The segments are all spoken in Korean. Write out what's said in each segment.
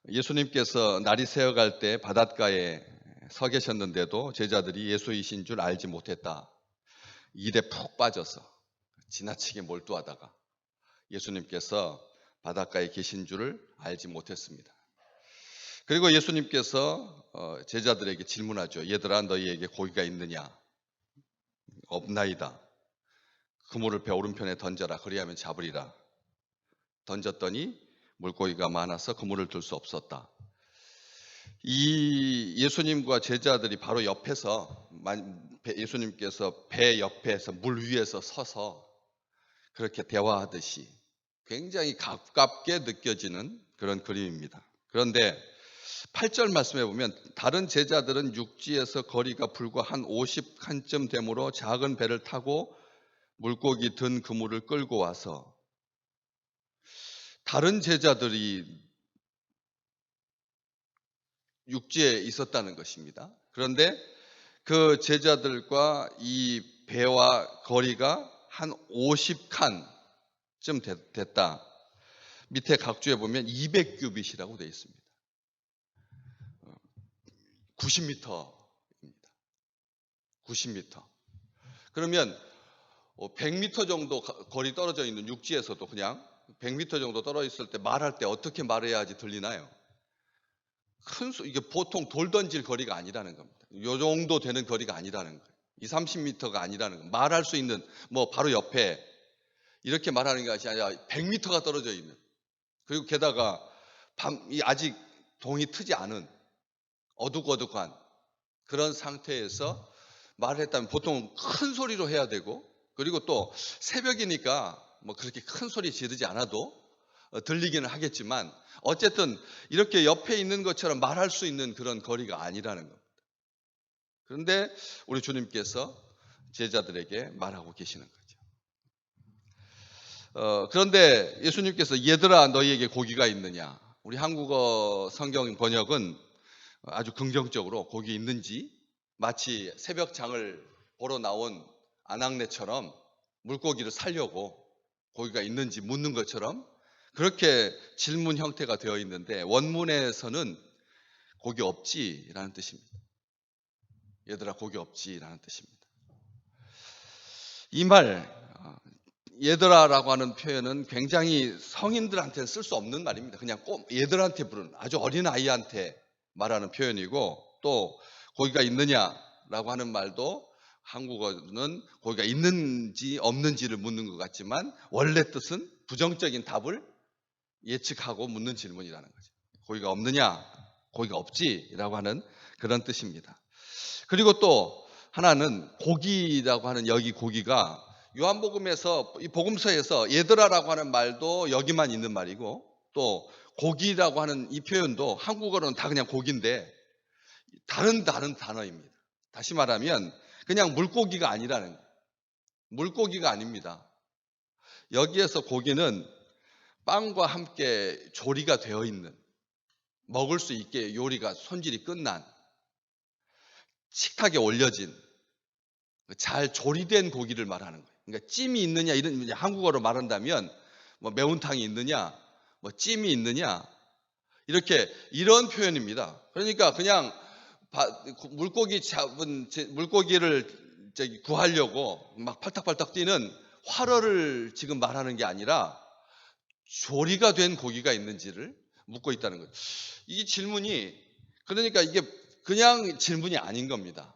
예수님께서 날이 새어갈 때 바닷가에 서 계셨는데도 제자들이 예수이신 줄 알지 못했다. 일에 푹 빠져서 지나치게 몰두하다가 예수님께서 바닷가에 계신 줄을 알지 못했습니다. 그리고 예수님께서 제자들에게 질문하죠. 얘들아, 너희에게 고기가 있느냐? 없나이다. 그물을 배 오른편에 던져라. 그리하면 잡으리라. 던졌더니 물고기가 많아서 그물을 들 수 없었다. 이 예수님과 제자들이 바로 옆에서 예수님께서 배 옆에서 물 위에서 서서 그렇게 대화하듯이 굉장히 가깝게 느껴지는 그런 그림입니다. 그런데 8절 말씀해 보면 다른 제자들은 육지에서 거리가 불과 한 50칸쯤 되므로 작은 배를 타고 물고기 든 그물을 끌고 와서 다른 제자들이 육지에 있었다는 것입니다. 그런데 그 제자들과 이 배와 거리가 한 50칸쯤 됐다. 밑에 각주에 보면 200규빗이라고 되어 있습니다. 90m입니다. 90m. 그러면 100m 정도 거리 떨어져 있는 육지에서도 그냥 100m 정도 떨어져 있을 때 말할 때 어떻게 말해야지 들리나요? 이게 보통 돌 던질 거리가 아니라는 겁니다. 요 정도 되는 거리가 아니라는 거예요. 20, 30m가 아니라는 거예요. 말할 수 있는 바로 옆에 이렇게 말하는 것이 아니라 100m가 떨어져 있는, 그리고 게다가 아직 동이 트지 않은 어둑어둑한 그런 상태에서 말을 했다면 보통 큰 소리로 해야 되고, 그리고 또 새벽이니까 그렇게 큰 소리 지르지 않아도 들리기는 하겠지만 어쨌든 이렇게 옆에 있는 것처럼 말할 수 있는 그런 거리가 아니라는 겁니다. 그런데 우리 주님께서 제자들에게 말하고 계시는 거죠. 그런데 예수님께서 얘들아 너희에게 고기가 있느냐? 우리 한국어 성경 번역은 아주 긍정적으로 고기 있는지, 마치 새벽 장을 보러 나온 아낙네처럼 물고기를 살려고 고기가 있는지 묻는 것처럼 그렇게 질문 형태가 되어 있는데, 원문에서는 고기 없지라는 뜻입니다. 얘들아 고기 없지라는 뜻입니다. 이 말 얘들아라고 하는 표현은 굉장히 성인들한테는 쓸 수 없는 말입니다. 그냥 꼭 얘들한테 부르는, 아주 어린 아이한테 말하는 표현이고, 또 고기가 있느냐라고 하는 말도 한국어는 고기가 있는지 없는지를 묻는 것 같지만 원래 뜻은 부정적인 답을 예측하고 묻는 질문이라는 거죠. 고기가 없느냐? 고기가 없지라고 하는 그런 뜻입니다. 그리고 또 하나는 고기라고 하는 여기 고기가 요한복음에서 이 복음서에서 얘들아라고 하는 말도 여기만 있는 말이고, 또 고기라고 하는 이 표현도 한국어로는 다 그냥 고기인데 다른 단어입니다. 다시 말하면 그냥 물고기가 아니라는 거예요. 물고기가 아닙니다. 여기에서 고기는 빵과 함께 조리가 되어 있는, 먹을 수 있게 요리가 손질이 끝난, 식탁에 올려진 잘 조리된 고기를 말하는 거예요. 그러니까 찜이 있느냐, 이런 한국어로 말한다면 매운탕이 있느냐, 찜이 있느냐, 이런 표현입니다. 그러니까 그냥 물고기를 구하려고 막 팔딱팔딱 뛰는 활어를 지금 말하는 게 아니라 조리가 된 고기가 있는지를 묻고 있다는 거예요. 이 질문이, 그러니까 이게 그냥 질문이 아닌 겁니다.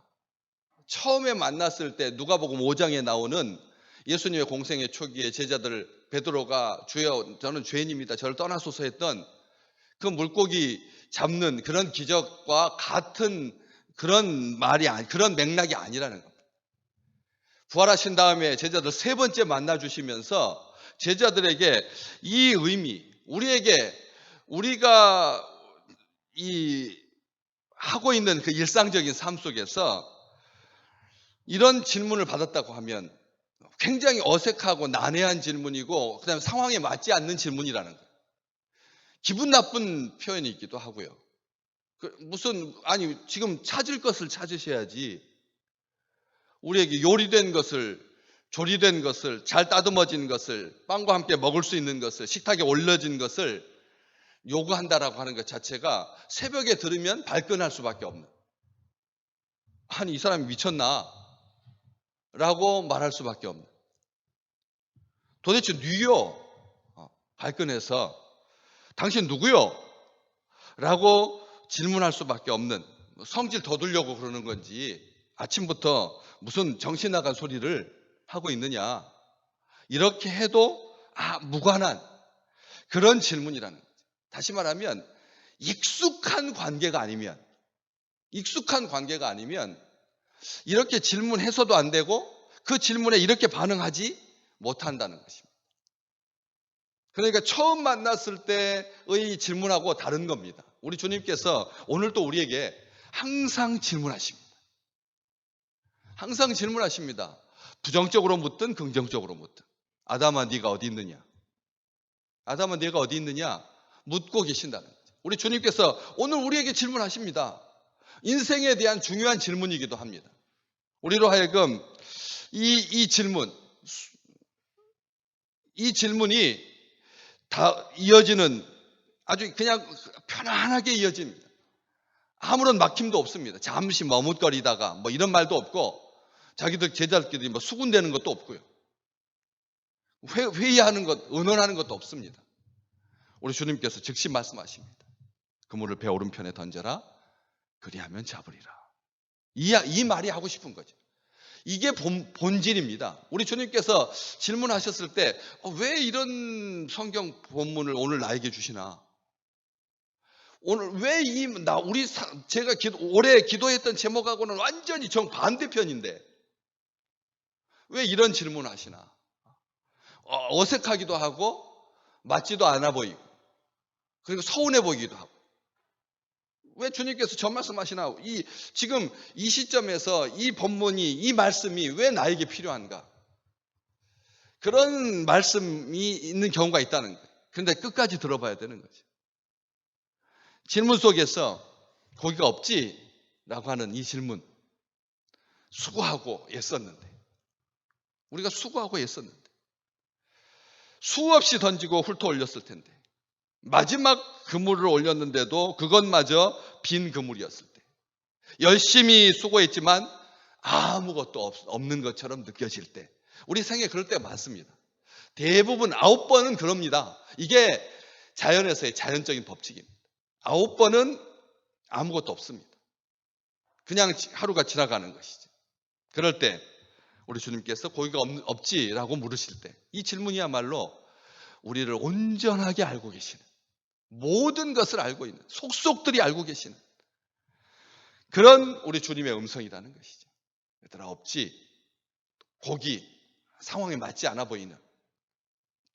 처음에 만났을 때 누가복음 5장에 나오는 예수님의 공생의 초기에 제자들 베드로가 주여 저는 죄인입니다, 저를 떠나소서 했던 그 물고기 잡는 그런 기적과 같은 그런 그런 맥락이 아니라는 겁니다. 부활하신 다음에 제자들 세 번째 만나 주시면서 제자들에게 이 의미, 우리가 하고 있는 그 일상적인 삶 속에서 이런 질문을 받았다고 하면 굉장히 어색하고 난해한 질문이고, 그다음에 상황에 맞지 않는 질문이라는 거예요. 기분 나쁜 표현이기도 하고요. 지금 찾을 것을 찾으셔야지, 우리에게 요리된 것을, 조리된 것을, 잘 따듬어진 것을, 빵과 함께 먹을 수 있는 것을, 식탁에 올려진 것을 요구한다라고 하는 것 자체가 새벽에 들으면 발끈할 수밖에 없는, 아니 이 사람이 미쳤나? 라고 말할 수밖에 없는, 도대체 누구요? 발끈해서 당신 누구요? 라고 질문할 수밖에 없는, 성질 돋으려고 그러는 건지 아침부터 무슨 정신 나간 소리를 하고 있느냐, 이렇게 해도 무관한 그런 질문이라는 거죠. 다시 말하면 익숙한 관계가 아니면 이렇게 질문해서도 안 되고 그 질문에 이렇게 반응하지 못한다는 것입니다. 그러니까 처음 만났을 때의 질문하고 다른 겁니다. 우리 주님께서 오늘 또 우리에게 항상 질문하십니다. 항상 질문하십니다. 부정적으로 묻든 긍정적으로 묻든. 아담아 네가 어디 있느냐? 아담아 네가 어디 있느냐? 묻고 계신다는 거죠. 우리 주님께서 오늘 우리에게 질문하십니다. 인생에 대한 중요한 질문이기도 합니다. 우리로 하여금 이 질문이 다 이어지는, 아주 그냥 편안하게 이어집니다. 아무런 막힘도 없습니다. 잠시 머뭇거리다가 뭐 이런 말도 없고, 자기들 제자들끼리 뭐 수군대는 것도 없고요. 회의하는 것, 의논하는 것도 없습니다. 우리 주님께서 즉시 말씀하십니다. 그물을 배 오른편에 던져라. 그리하면 잡으리라. 이 말이 하고 싶은 거죠. 이게 본질입니다. 우리 주님께서 질문하셨을 때 왜 이런 성경 본문을 오늘 나에게 주시나? 오늘 왜 제가 올해 기도했던 제목하고는 완전히 정반대편인데 왜 이런 질문을 하시나? 어색하기도 하고 맞지도 않아 보이고 그리고 서운해 보이기도 하고, 왜 주님께서 저 말씀하시나? 지금 이 시점에서 이 본문이, 이 말씀이 왜 나에게 필요한가? 그런 말씀이 있는 경우가 있다는 거예요. 그런데 끝까지 들어봐야 되는 거죠. 질문 속에서 고기가 없지? 라고 하는 이 질문, 수고하고 애썼는데, 우리가 수고하고 애썼는데 수없이 던지고 훑어 올렸을 텐데, 마지막 그물을 올렸는데도 그것마저 빈 그물이었을 때, 열심히 수고했지만 아무것도 없는 것처럼 느껴질 때, 우리 생에 그럴 때가 많습니다. 대부분 9번은 그럽니다. 이게 자연에서의 자연적인 법칙입니다. 9번은 아무것도 없습니다. 그냥 하루가 지나가는 것이죠. 그럴 때 우리 주님께서 고기가 없지라고 물으실 때, 이 질문이야말로 우리를 온전하게 알고 계시는, 모든 것을 알고 있는, 속속들이 알고 계시는 그런 우리 주님의 음성이라는 것이죠. 얘들아 없지? 고기 상황에 맞지 않아 보이는,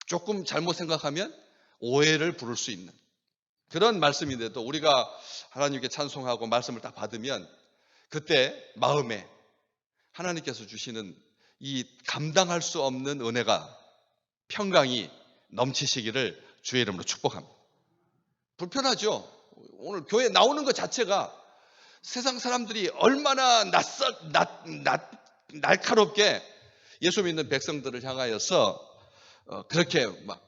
조금 잘못 생각하면 오해를 부를 수 있는 그런 말씀인데도 우리가 하나님께 찬송하고 말씀을 딱 받으면 그때 마음에 하나님께서 주시는 이 감당할 수 없는 은혜가, 평강이 넘치시기를 주의 이름으로 축복합니다. 불편하죠? 오늘 교회 나오는 것 자체가 세상 사람들이 얼마나 날카롭게 예수 믿는 백성들을 향하여서 그렇게 막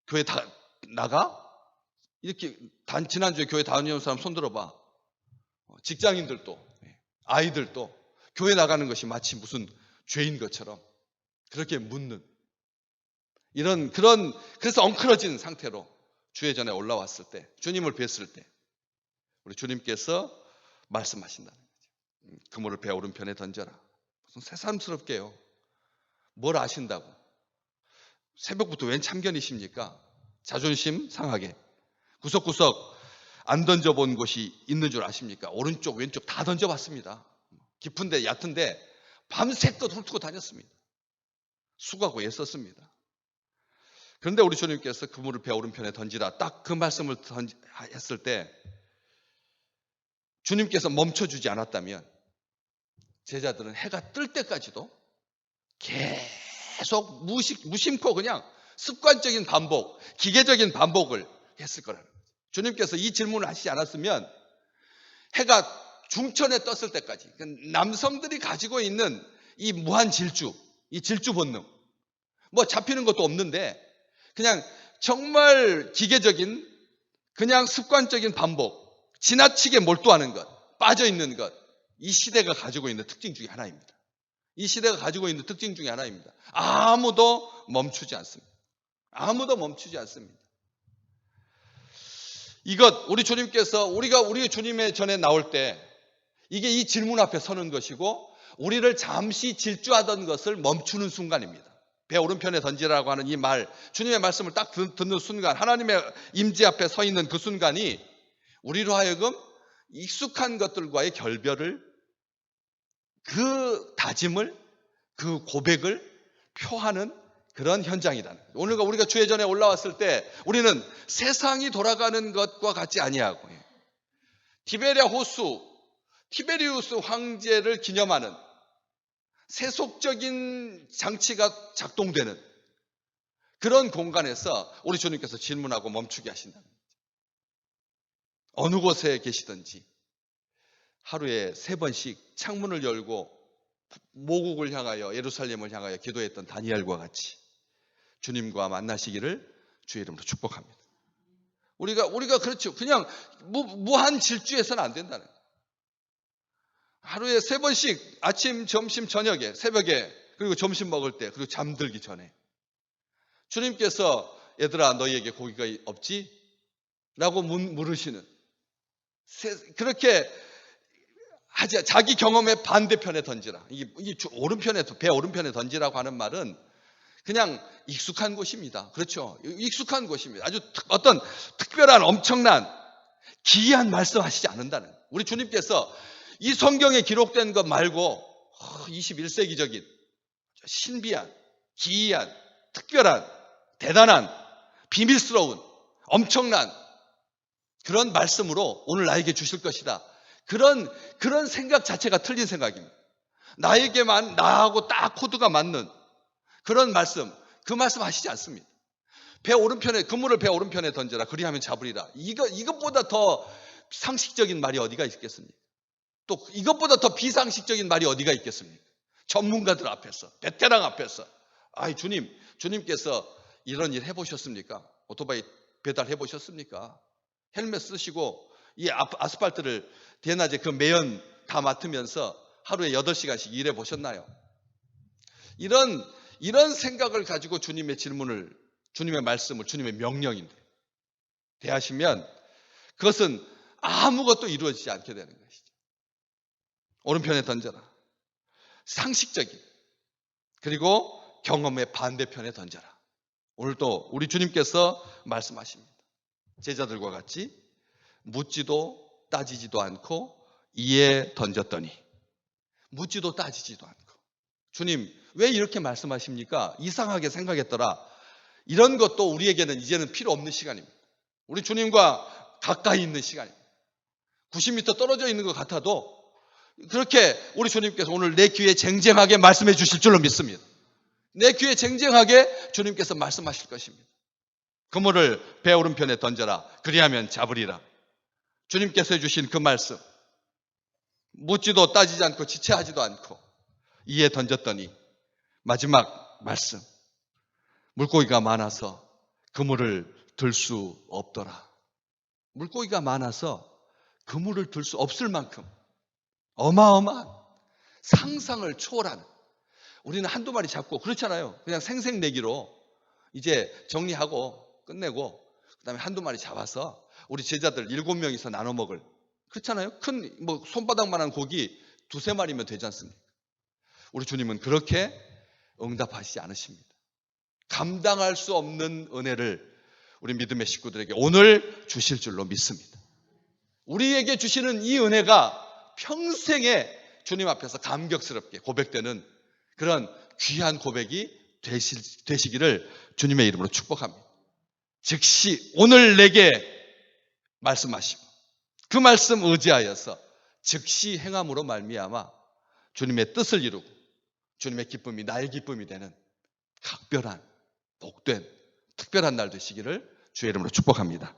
교회 다 나가? 이렇게 지난주에 교회 다녀온 사람 손 들어봐. 직장인들도 아이들도 교회 나가는 것이 마치 무슨 죄인 것처럼 그렇게 묻는, 그래서 엉클어진 상태로 주의 전에 올라왔을 때, 주님을 뵀을 때 우리 주님께서 말씀하신다는 거죠. 그물을 배 오른편에 던져라. 무슨 새삼스럽게요. 뭘 아신다고? 새벽부터 웬 참견이십니까? 자존심 상하게 구석구석 안 던져본 곳이 있는 줄 아십니까? 오른쪽 왼쪽 다 던져봤습니다. 깊은데 얕은데 밤새껏 훑고 다녔습니다. 수고하고 애썼습니다. 그런데 우리 주님께서 그물을 배 오른편에 던지라, 딱 그 말씀을 했을 때 주님께서 멈춰주지 않았다면 제자들은 해가 뜰 때까지도 계속 무심코 그냥 습관적인 반복, 기계적인 반복을 했을 거라는 거죠. 주님께서 이 질문을 하시지 않았으면 해가 중천에 떴을 때까지 남성들이 가지고 있는 이 무한 질주, 이 질주 본능, 뭐 잡히는 것도 없는데 그냥 정말 기계적인 그냥 습관적인 반복, 지나치게 몰두하는 것, 빠져있는 것, 이 시대가 가지고 있는 특징 중에 하나입니다. 이 시대가 가지고 있는 특징 중에 하나입니다. 아무도 멈추지 않습니다. 아무도 멈추지 않습니다. 이것 우리 주님께서 우리 주님의 전에 나올 때 이게 이 질문 앞에 서는 것이고 우리를 잠시 질주하던 것을 멈추는 순간입니다. 배 오른편에 던지라고 하는 이 말, 주님의 말씀을 딱 듣는 순간, 하나님의 임재 앞에 서 있는 그 순간이 우리로 하여금 익숙한 것들과의 결별을, 그 다짐을, 그 고백을 표하는 그런 현장이라는 거예요. 오늘 우리가 주의 전에 올라왔을 때 우리는 세상이 돌아가는 것과 같지 아니하고 티베리아 호수, 티베리우스 황제를 기념하는 세속적인 장치가 작동되는 그런 공간에서 우리 주님께서 질문하고 멈추게 하신다는 거죠. 어느 곳에 계시든지 하루에 3번씩 창문을 열고 모국을 향하여, 예루살렘을 향하여 기도했던 다니엘과 같이 주님과 만나시기를 주의 이름으로 축복합니다. 우리가 그렇죠. 그냥 무한 질주해서는 안 된다는 거예요. 하루에 3번씩 아침, 점심, 저녁에, 새벽에, 그리고 점심 먹을 때, 그리고 잠들기 전에 주님께서 얘들아 너희에게 고기가 없지? 라고 물으시는, 그렇게 하지, 자기 경험의 반대편에 던지라. 이게 오른편에, 배 오른편에 던지라고 하는 말은 그냥 익숙한 곳입니다. 그렇죠. 익숙한 곳입니다. 아주 어떤 특별한 엄청난 기이한 말씀하시지 않는다는 거예요. 우리 주님께서 이 성경에 기록된 것 말고 21세기적인 신비한, 기이한, 특별한, 대단한, 비밀스러운, 엄청난 그런 말씀으로 오늘 나에게 주실 것이다. 그런 생각 자체가 틀린 생각입니다. 나에게만, 나하고 딱 코드가 맞는 그런 말씀, 그 말씀 하시지 않습니다. 배 오른편에, 그물을 배 오른편에 던져라. 그리하면 잡으리라. 이것보다 더 상식적인 말이 어디가 있겠습니까? 또 이것보다 더 비상식적인 말이 어디가 있겠습니까? 전문가들 앞에서, 베테랑 앞에서. 아이, 주님께서 이런 일 해보셨습니까? 오토바이 배달해 보셨습니까? 헬멧 쓰시고 이 아스팔트를 대낮에 그 매연 다 맡으면서 하루에 8시간씩 일해 보셨나요? 이런 생각을 가지고 주님의 질문을, 주님의 말씀을, 주님의 명령인데 대하시면 그것은 아무것도 이루어지지 않게 되는 것이죠. 오른편에 던져라. 상식적인, 그리고 경험의 반대편에 던져라. 오늘도 우리 주님께서 말씀하십니다. 제자들과 같이 묻지도 따지지도 않고 이에 던졌더니, 묻지도 따지지도 않고. 주님 왜 이렇게 말씀하십니까? 이상하게 생각했더라. 이런 것도 우리에게는 이제는 필요 없는 시간입니다. 우리 주님과 가까이 있는 시간입니다. 90m 떨어져 있는 것 같아도 그렇게 우리 주님께서 오늘 내 귀에 쟁쟁하게 말씀해 주실 줄로 믿습니다. 내 귀에 쟁쟁하게 주님께서 말씀하실 것입니다. 그물을 배 오른편에 던져라. 그리하면 잡으리라. 주님께서 해주신 그 말씀, 묻지도 따지지 않고 지체하지도 않고 이에 던졌더니 마지막 말씀, 물고기가 많아서 그물을 들 수 없더라. 물고기가 많아서 그물을 들 수 없을 만큼 어마어마한, 상상을 초월하는, 우리는 한두 마리 잡고 그렇잖아요. 그냥 생색내기로 이제 정리하고 끝내고 그다음에 한두 마리 잡아서 우리 제자들 7명이서 나눠 먹을, 그렇잖아요. 큰 손바닥만한 고기 2-3마리면 되지 않습니까? 우리 주님은 그렇게 응답하시지 않으십니다. 감당할 수 없는 은혜를 우리 믿음의 식구들에게 오늘 주실 줄로 믿습니다. 우리에게 주시는 이 은혜가 평생에 주님 앞에서 감격스럽게 고백되는 그런 귀한 고백이 되시기를 주님의 이름으로 축복합니다. 즉시 오늘 내게 말씀하시고 그 말씀 의지하여서 즉시 행함으로 말미암아 주님의 뜻을 이루고 주님의 기쁨이 나의 기쁨이 되는 각별한, 복된, 특별한 날 되시기를 주의 이름으로 축복합니다.